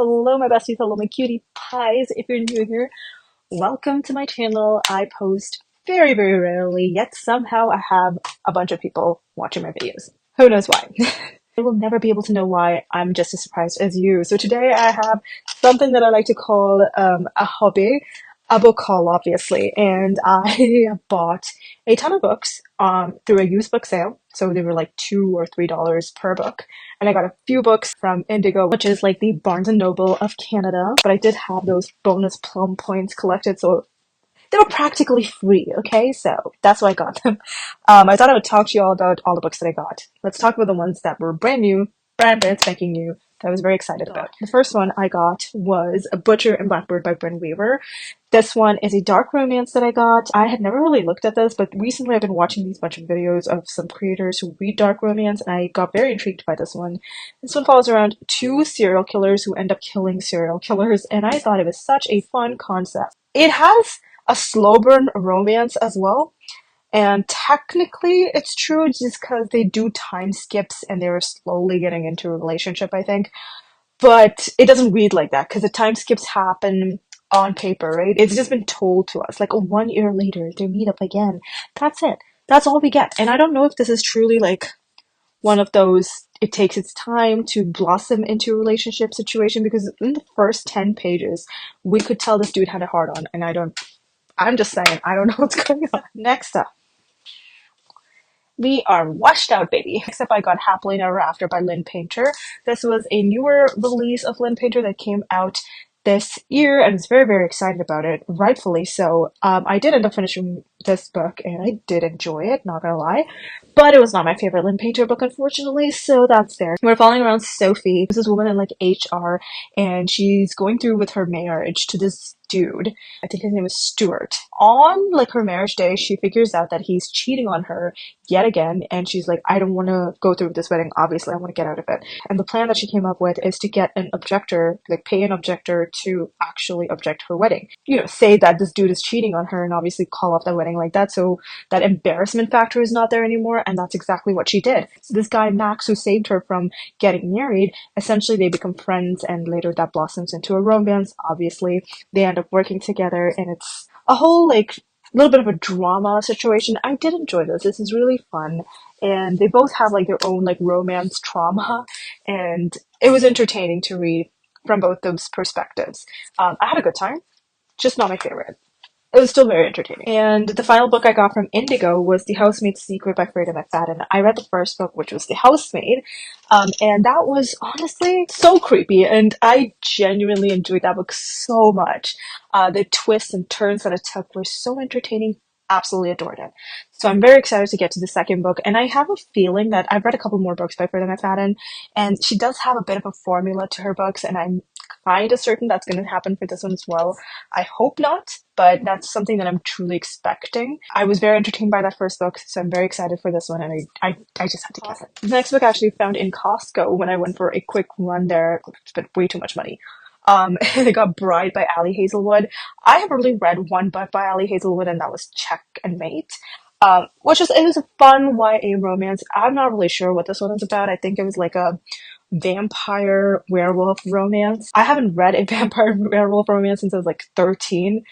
Hello, my besties. Hello, my cutie pies. If you're new here, welcome to my channel. I post very, very rarely, yet somehow I have a bunch of people watching my videos. Who knows why? I will never be able to know why. I'm just as surprised as you. So today I have something that I like to call a hobby, a book haul, obviously. And I bought a ton of books through a used book sale. So they were like $2 or $3 per book. And I got a few books from Indigo, which is like the Barnes& and Noble of Canada. But I did have those bonus plum points collected, so they were practically free, okay? So that's why I got them. I thought I would talk to you all about all the books that I got. Let's talk about the ones that were brand new, brand spanking new, that I was very excited about. The first one I got was A Butcher and Blackbird by Bryn Weaver. This one is a dark romance that I got. I had never really looked at this, but recently I've been watching these bunch of videos of some creators who read dark romance, and I got very intrigued by this one. This one follows around two serial killers who end up killing serial killers, and I thought it was such a fun concept. It has a slow burn romance as well. And technically it's true just because they do time skips and they're slowly getting into a relationship, I think. But it doesn't read like that because the time skips happen on paper, right? It's just been told to us. Like 1 year later, they meet up again. That's it. That's all we get. And I don't know if this is truly like one of those it takes its time to blossom into a relationship situation, because in the first 10 pages we could tell this dude had a heart on, and I'm just saying, I don't know what's going on. Next up, we are washed out, baby. Next up, I got Happily Never After by Lynn Painter. This was a newer release of Lynn Painter that came out this year, and I was very, very excited about it, rightfully so. I did end up finishing this book, and I did enjoy it, not gonna lie. But it was not my favorite Lynn Painter book, unfortunately, so that's there. We're following around Sophie. This is a woman in like HR, and she's going through with her marriage to this dude. I think his name is Stuart. On like her marriage day, she figures out that he's cheating on her yet again, and she's like, I don't want to go through with this wedding. Obviously, I want to get out of it. And the plan that she came up with is to get an objector, like pay an objector to actually object her wedding. You know, say that this dude is cheating on her and obviously call off the wedding like that, so that embarrassment factor is not there anymore. And that's exactly what she did. So this guy Max, who saved her from getting married, essentially they become friends, and later that blossoms into a romance. Obviously they end up working together, and it's a whole like little bit of a drama situation. I did enjoy this. This is really fun, and they both have like their own like romance trauma, and it was entertaining to read from both those perspectives. I had a good time, just not my favorite. It was still very entertaining. And the final book I got from Indigo was The Housemaid's Secret by Freda McFadden. I read the first book, which was The Housemaid, and that was honestly so creepy, and I genuinely enjoyed that book so much. The twists and turns that it took were so entertaining. Absolutely adored it. So I'm very excited to get to the second book, and I have a feeling that I've read a couple more books by Freda McFadden, and she does have a bit of a formula to her books, and I'm kind of certain that's going to happen for this one as well. I hope not, but that's something that I'm truly expecting. I was very entertained by that first book, so I'm very excited for this one, and I just had to get it. The next book I actually found in Costco when I went for a quick run there. Spent way too much money. And I got Bride by Ali Hazelwood. I have only read one book by Ali Hazelwood, and that was Check and Mate. It was a fun YA romance. I'm not really sure what this one is about. I think it was like a vampire werewolf romance. I haven't read a vampire werewolf romance since I was like 13,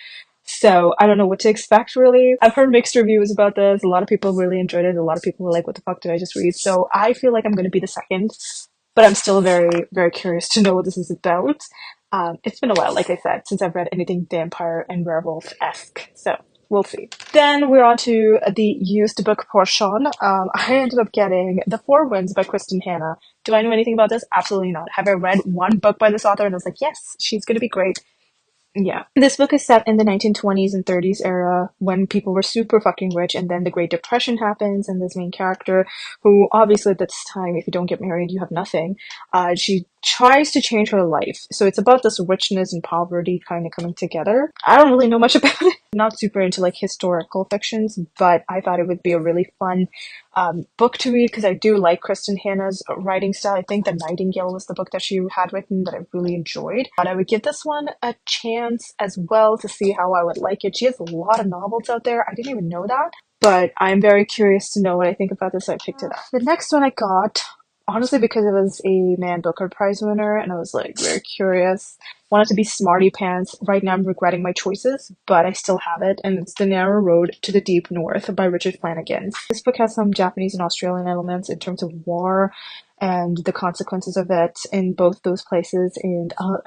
so I don't know what to expect really. I've heard mixed reviews about this. A lot of people really enjoyed it. A lot of people were like, what the fuck did I just read? So I feel like I'm going to be the second, but I'm still very, very curious to know what this is about. It's been a while, like I said, since I've read anything vampire and werewolf-esque, so we'll see. Then we're on to the used book portion. I ended up getting The Four Winds by Kristen Hanna. Do I know anything about this? Absolutely not. Have I read one book by this author and I was like, yes, she's gonna be great? Yeah. This book is set in the 1920s and 30s era when people were super fucking rich, and then the Great Depression happens, and this main character, who obviously at this time, if you don't get married, you have nothing, she tries to change her life. So it's about this richness and poverty kind of coming together. I don't really know much about it. Not super into like historical fictions, but I thought it would be a really fun book to read because I do like Kristen Hanna's writing style. I think The Nightingale was the book that she had written that I really enjoyed. But I would give this one a chance as well to see how I would like it. She has a lot of novels out there. I didn't even know that. But I'm very curious to know what I think about this, so I picked it up. The next one I got honestly because it was a Man Booker Prize winner and I was like very curious. Wanted to be smarty pants. Right now I'm regretting my choices, but I still have it, and it's The Narrow Road to the Deep North by Richard Flanagan. This book has some Japanese and Australian elements in terms of war and the consequences of it in both those places, and I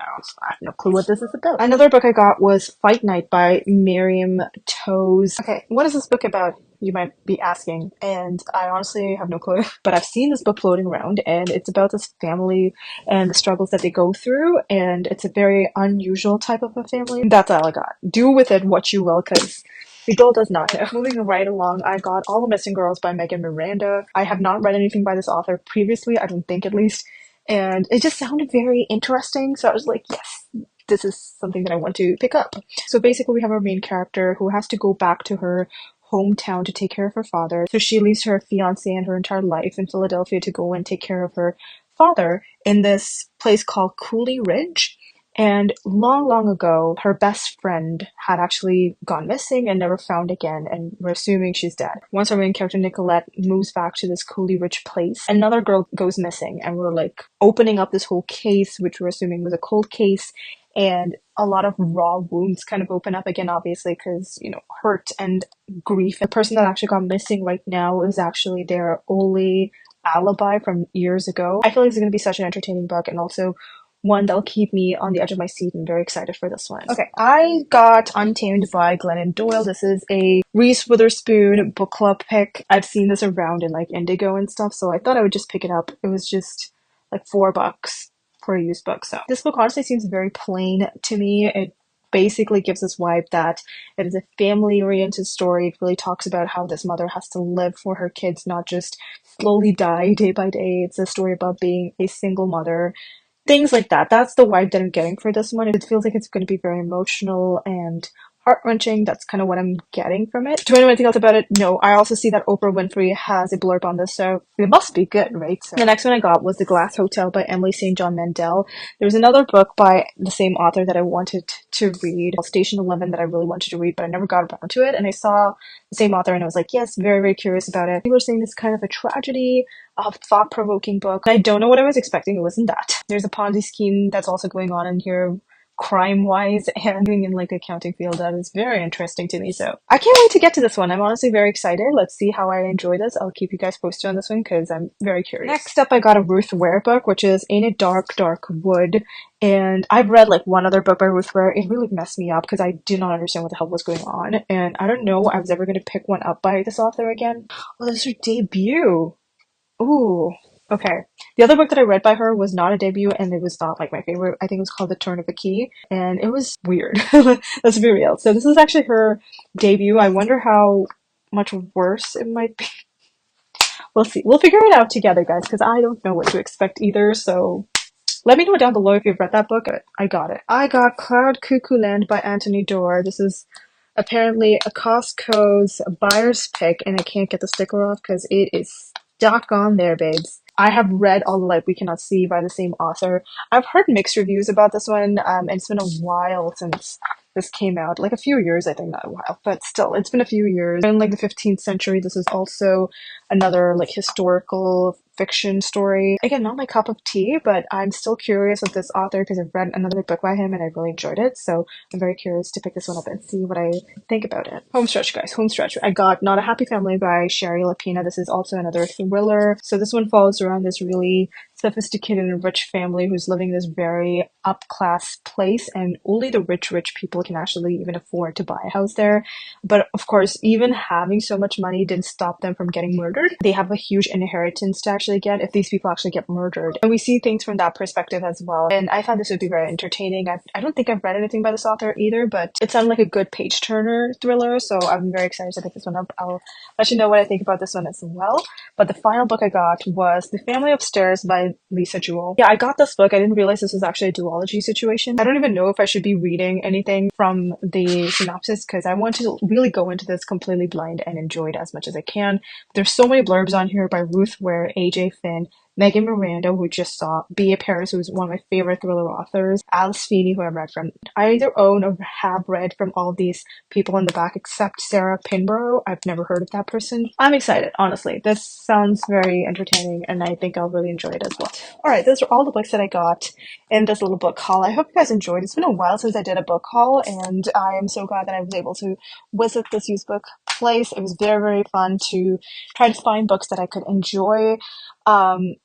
have no clue what this is about. Another book I got was Fight Night by Miriam Toews. Okay, what is this book about? You might be asking, and I honestly have no clue. But I've seen this book floating around, and it's about this family and the struggles that they go through, and it's a very unusual type of a family. That's all I got. Do with it what you will, because the girl does not know. Moving right along, I got All the Missing Girls by Megan Miranda. I have not read anything by this author previously, I don't think at least, and it just sounded very interesting, so I was like, yes, this is something that I want to pick up. So basically, we have our main character who has to go back to her hometown to take care of her father. So she leaves her fiance and her entire life in Philadelphia to go and take care of her father in this place called Cooley Ridge. And long, long ago, her best friend had actually gone missing and never found again, and we're assuming she's dead. Once our main character, Nicolette, moves back to this Cooley Ridge place, another girl goes missing, and we're like opening up this whole case, which we're assuming was a cold case, and a lot of raw wounds kind of open up again, obviously, because, you know, hurt and grief. The person that actually got missing right now is actually their only alibi from years ago. I feel like it's going to be such an entertaining book, and also one that'll keep me on the edge of my seat. I'm very excited for this one. Okay, I got Untamed by Glennon Doyle. This is a Reese Witherspoon book club pick. I've seen this around in like Indigo and stuff, so I thought I would just pick it up. It was just like $4 for a used book. So this book honestly seems very plain to me. It basically gives this vibe that it is a family-oriented story. It really talks about how this mother has to live for her kids, not just slowly die day by day. It's a story about being a single mother, things like that. That's the vibe that I'm getting for this one. It feels like it's going to be very emotional and heart-wrenching. That's kind of what I'm getting from it. Do I know anything else about it? No. I also see that Oprah Winfrey has a blurb on this, so it must be good, right? So the next one I got was The Glass Hotel by Emily St. John Mandel. There's another book by the same author that I wanted to read, Station 11, that I really wanted to read, but I never got around to it. And I saw the same author and I was like, yes, very, very curious about it. People were saying this kind of a tragedy, a thought-provoking book. I don't know what I was expecting. It wasn't that. There's a Ponzi scheme that's also going on in here, crime-wise, and being in like the accounting field. That is very interesting to me. So I can't wait to get to this one. I'm honestly very excited. Let's see how I enjoy this. I'll keep you guys posted on this one because I'm very curious. Next up, I got a Ruth Ware book, which is Ain't It Dark, Dark Wood. And I've read like one other book by Ruth Ware. It really messed me up because I did not understand what the hell was going on. And I don't know I was ever going to pick one up by this author again. Oh, this is her debut. Ooh, okay. The other book that I read by her was not a debut, and it was not like my favorite. I think it was called The Turn of a Key, and it was weird. Let's be real. So this is actually her debut. I wonder how much worse it might be. We'll see. We'll figure it out together, guys, because I don't know what to expect either. So let me know down below if you've read that book. I got it. I got Cloud Cuckoo Land by Anthony Doerr. This is apparently a Costco's buyer's pick, and I can't get the sticker off because it is stuck on there, babes. I have read All the Light We Cannot See by the same author. I've heard mixed reviews about this one, and it's been a while since this came out. Like a few years, I think, not a while, but still, it's been a few years. In like the 15th century, this is also another like historical fiction story. Again, not my cup of tea, but I'm still curious with this author because I've read another book by him and I really enjoyed it. So I'm very curious to pick this one up and see what I think about it. Home stretch, guys, home stretch. I got Not a Happy Family by Sherry Lapina. This is also another thriller. So this one follows around this really sophisticated and rich family who's living in this very up-class place, and only the rich people can actually even afford to buy a house there. But of course, even having so much money didn't stop them from getting murdered. They have a huge inheritance to actually get if these people actually get murdered. And we see things from that perspective as well. And I thought this would be very entertaining. I don't think I've read anything by this author either, but it sounded like a good page-turner thriller, so I'm very excited to pick this one up. I'll let you know what I think about this one as well. But the final book I got was The Family Upstairs by Lisa Jewell. Yeah, I got this book. I didn't realize this was actually a duology situation. I don't even know if I should be reading anything from the synopsis because I want to really go into this completely blind and enjoy it as much as I can. There's so many blurbs on here by Ruth Ware, AJ Finn, Megan Miranda, who just saw Be a Paris, who's one of my favorite thriller authors, Alice Feeney, who I've read from. I either own or have read from all these people in the back except Sarah Pinborough. I've never heard of that person. I'm excited, honestly. This sounds very entertaining and I think I'll really enjoy it as well. Alright, those are all the books that I got in this little book haul. I hope you guys enjoyed. It's been a while since I did a book haul and I am so glad that I was able to visit this used book place. It was very, very fun to try to find books that I could enjoy.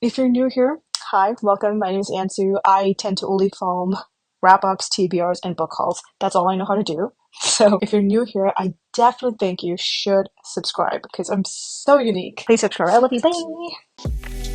If you're new here, hi, welcome. My name is Ansu. I tend to only film wrap-ups, TBRs, and book hauls. That's all I know how to do. So if you're new here, I definitely think you should subscribe because I'm so unique. Please subscribe. I love you. Bye.